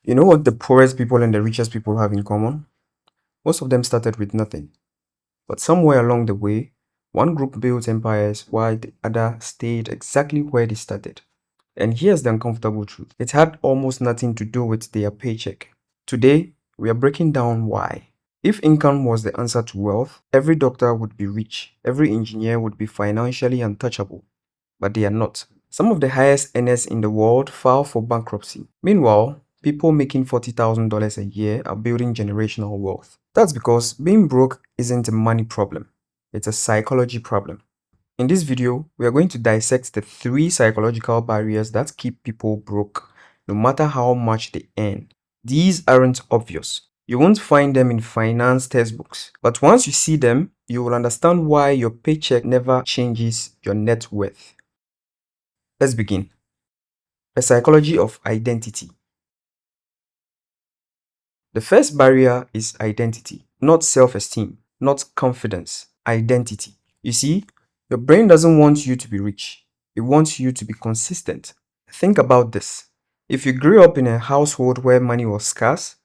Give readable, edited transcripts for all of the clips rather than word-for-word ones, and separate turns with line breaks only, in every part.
You know what the poorest people and the richest people have in common? Most of them started with nothing. But somewhere along the way, one group built empires while the other stayed exactly where they started. And here's the uncomfortable truth. It had almost nothing to do with their paycheck. Today, we are breaking down why. If income was the answer to wealth, every doctor would be rich, every engineer would be financially untouchable. But they are not. Some of the highest earners in the world file for bankruptcy. Meanwhile, people making $40,000 a year are building generational wealth. That's because being broke isn't a money problem, it's a psychology problem. In this video, we are going to dissect the three psychological barriers that keep people broke, no matter how much they earn. These aren't obvious. You won't find them in finance textbooks. But once you see them, you will understand why your paycheck never changes your net worth. Let's begin. The psychology of identity. The first barrier is identity, not self-esteem, not confidence, identity. You see, your brain doesn't want you to be rich. It wants you to be consistent. Think about this. If you grew up in a household where money was scarce,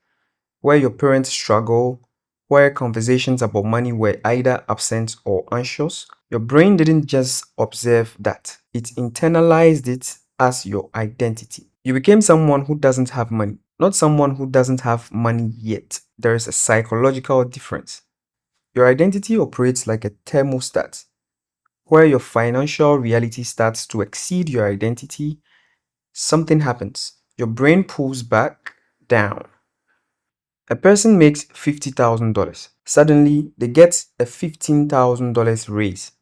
where your parents struggled, where conversations about money were either absent or anxious, your brain didn't just observe that, it internalized it as your identity. You became someone who doesn't have money, not someone who doesn't have money yet. There is a psychological difference. Your identity operates like a thermostat. Where your financial reality starts to exceed your identity, something happens. Your brain pulls back down. A person makes $50,000. Suddenly, they get a $15,000 raise.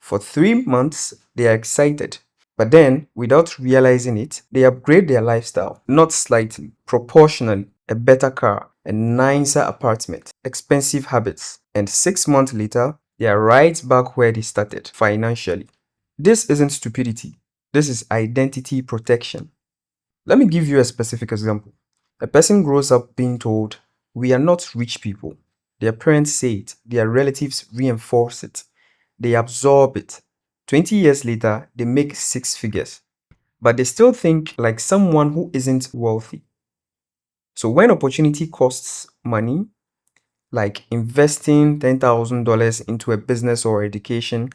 For 3 months, they are excited. But then, without realizing it, they upgrade their lifestyle. Not slightly, proportionally. A better car, a nicer apartment, expensive habits. And 6 months later, they are right back where they started, financially. This isn't stupidity. This is identity protection. Let me give you a specific example. A person grows up being told, "We are not rich people." Their parents say it, their relatives reinforce it, they absorb it. 20 years later, they make six figures, but they still think like someone who isn't wealthy. So when opportunity costs money, like investing $10,000 into a business or education,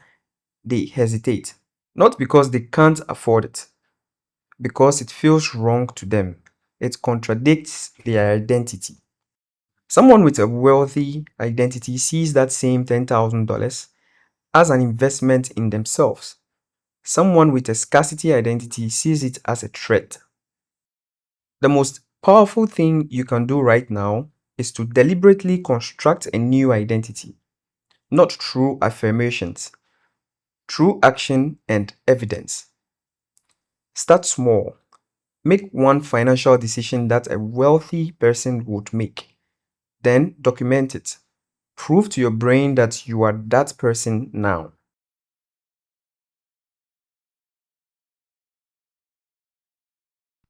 they hesitate. Not because they can't afford it, because it feels wrong to them. It contradicts their identity. Someone with a wealthy identity sees that same $10,000 as an investment in themselves. Someone with a scarcity identity sees it as a threat. The most powerful thing you can do right now is to deliberately construct a new identity, not through affirmations, through action and evidence. Start small. Make one financial decision that a wealthy person would make. Then document it. Prove to your brain that you are that person now.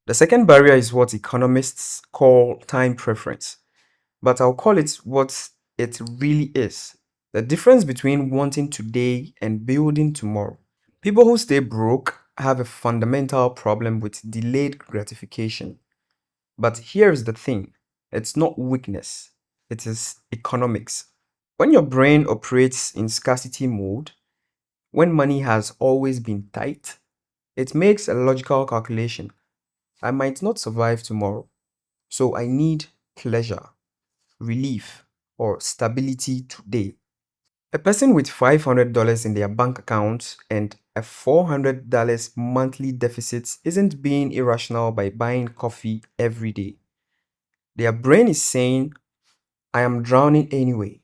The second barrier is what economists call time preference, but I'll call it what it really is: the difference between wanting today and building tomorrow. People who stay broke have a fundamental problem with delayed gratification. But here's the thing, it's not weakness, it is economics. When your brain operates in scarcity mode, when money has always been tight, it makes a logical calculation. I might not survive tomorrow, so I need pleasure, relief, or stability today. A person with $500 in their bank account and a $400 monthly deficit isn't being irrational by buying coffee every day. Their brain is saying, "I am drowning anyway.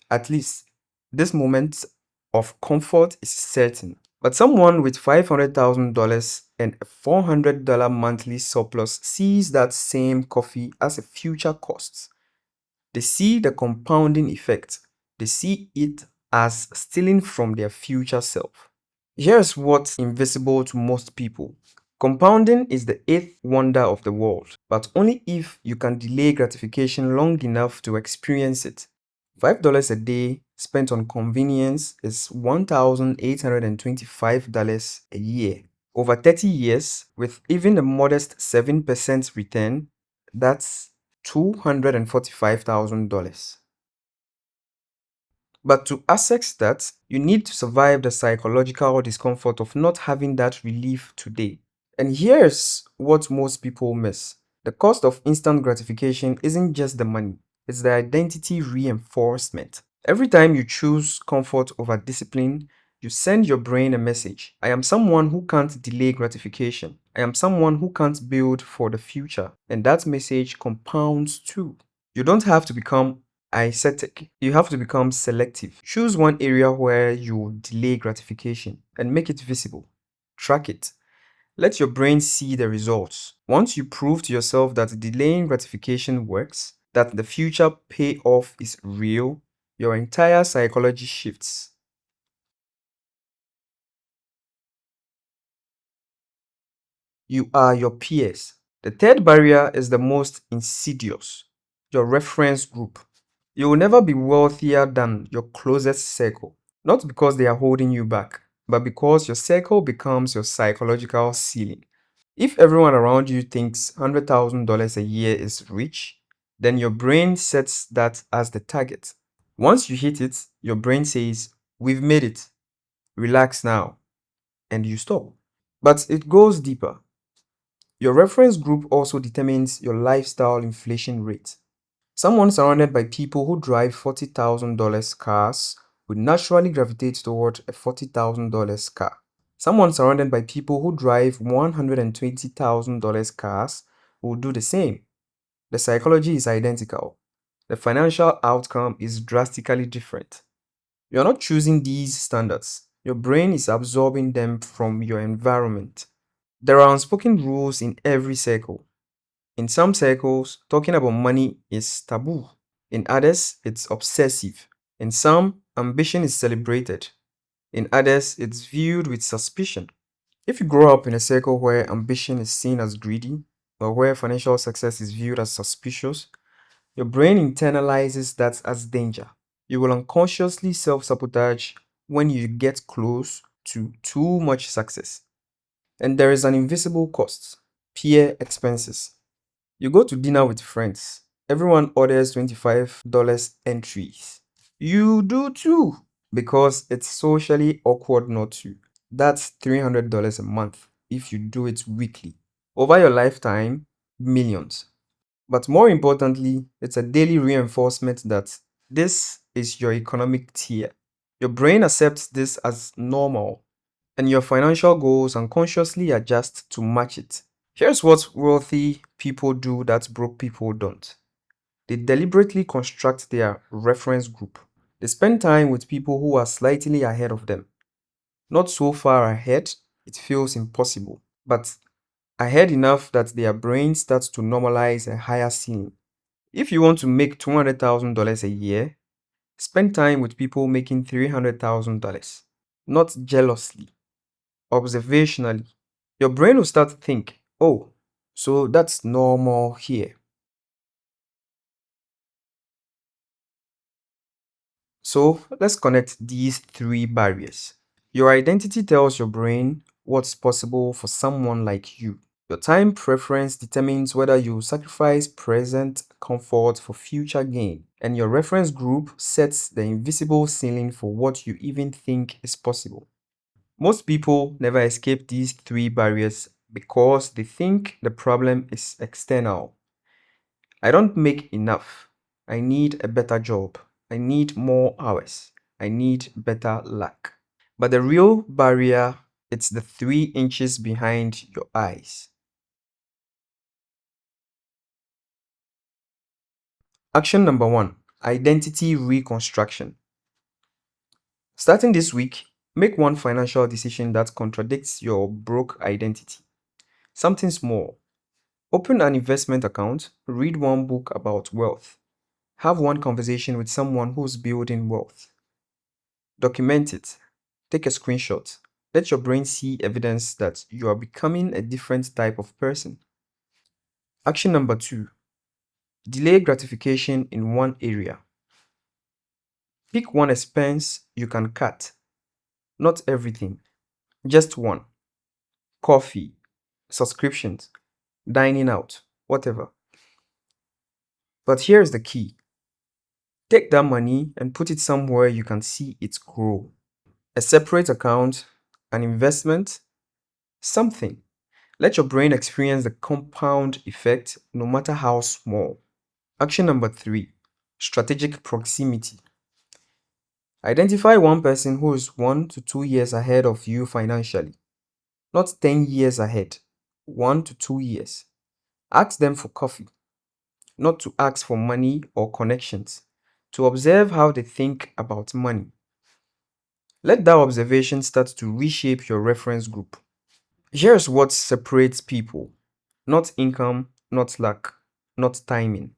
At least this moment of comfort is certain." But someone with $500,000 and a $400 monthly surplus sees that same coffee as a future cost. They see the compounding effect. They see it as stealing from their future self. Here's what's invisible to most people. Compounding is the eighth wonder of the world, but only if you can delay gratification long enough to experience it. $5 a day spent on convenience is $1,825 a year. Over 30 years, with even a modest 7% return, That's $245,000. But to access that, you need to survive the psychological discomfort of not having that relief today. And here's what most people miss: the cost of instant gratification isn't just the money, it's the identity reinforcement. Every time you choose comfort over discipline, you send your brain a message: I am someone who can't delay gratification. I am someone who can't build for the future. And that message compounds too. You don't have to become ascetic, you have to become selective. Choose one area where you delay gratification and make it visible. Track it. Let your brain see the results. Once you prove to yourself that delaying gratification works, that the future payoff is real, your entire psychology shifts. You are your peers. The third barrier is the most insidious: your reference group. You will never be wealthier than your closest circle, not because they are holding you back, but because your circle becomes your psychological ceiling. If everyone around you thinks $100,000 a year is rich, then your brain sets that as the target. Once you hit it, your brain says, we've made it, relax now, and you stop. But it goes deeper. Your reference group also determines your lifestyle inflation rate. Someone surrounded by people who drive $40,000 cars would naturally gravitate toward a $40,000 car. Someone surrounded by people who drive $120,000 cars will do the same. The psychology is identical. The financial outcome is drastically different. You're not choosing these standards. Your brain is absorbing them from your environment. There are unspoken rules in every circle. In some circles, talking about money is taboo. In others, it's obsessive. In some, ambition is celebrated. In others, it's viewed with suspicion. If you grow up in a circle where ambition is seen as greedy, or where financial success is viewed as suspicious, your brain internalizes that as danger. You will unconsciously self sabotage when you get close to too much success. And there is an invisible cost: peer expenses. You go to dinner with friends, everyone orders $25 entries. You do too, because it's socially awkward not to. That's $300 a month if you do it weekly. Over your lifetime, millions. But more importantly, it's a daily reinforcement that this is your economic tier. Your brain accepts this as normal, and your financial goals unconsciously adjust to match it. Here's what wealthy people do that broke people don't: they deliberately construct their reference group. They spend time with people who are slightly ahead of them. Not so far ahead, it feels impossible, but ahead enough that their brain starts to normalize a higher ceiling. If you want to make $200,000 a year, spend time with people making $300,000. Not jealously, observationally. Your brain will start to think, oh, so that's normal here. So let's connect these three barriers. Your identity tells your brain what's possible for someone like you. Your time preference determines whether you sacrifice present comfort for future gain. And your reference group sets the invisible ceiling for what you even think is possible. Most people never escape these three barriers because they think the problem is external. I don't make enough. I need a better job. I need more hours. I need better luck. But the real barrier, it's the 3 inches behind your eyes. Action number one: identity reconstruction. Starting this week, make one financial decision that contradicts your broke identity. Something small. Open an investment account, read one book about wealth, have one conversation with someone who's building wealth. Document it. Take a screenshot. Let your brain see evidence that you are becoming a different type of person. Action number two: delay gratification in one area. Pick one expense you can cut. Not everything, just one. Coffee, subscriptions, dining out, whatever. But here's the key: take that money and put it somewhere you can see it grow. A separate account, an investment, something. Let your brain experience the compound effect no matter how small. Action number three: strategic proximity. Identify one person who is 1 to 2 years ahead of you financially, not 10 years ahead, 1 to 2 years. Ask them for coffee, not to ask for money or connections, to observe how they think about money. Let that observation start to reshape your reference group. Here's what separates people: not income, not luck, not timing.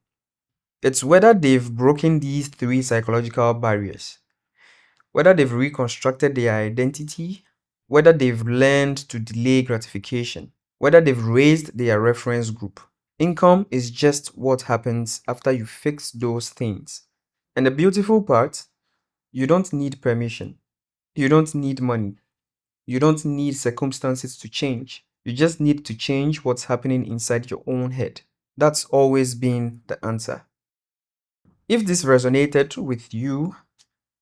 It's whether they've broken these three psychological barriers, whether they've reconstructed their identity, whether they've learned to delay gratification, whether they've raised their reference group. Income is just what happens after you fix those things. And the beautiful part, you don't need permission. You don't need money. You don't need circumstances to change. You just need to change what's happening inside your own head. That's always been the answer. If this resonated with you,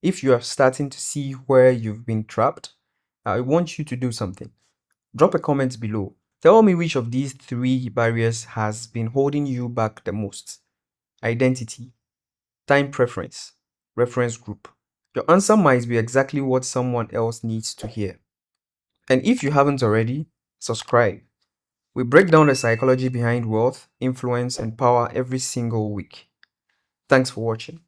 if you are starting to see where you've been trapped, I want you to do something. Drop a comment below. Tell me which of these three barriers has been holding you back the most: identity, time preference, reference group. Your answer might be exactly what someone else needs to hear. And if you haven't already, subscribe. We break down the psychology behind wealth, influence, and power every single week. Thanks for watching.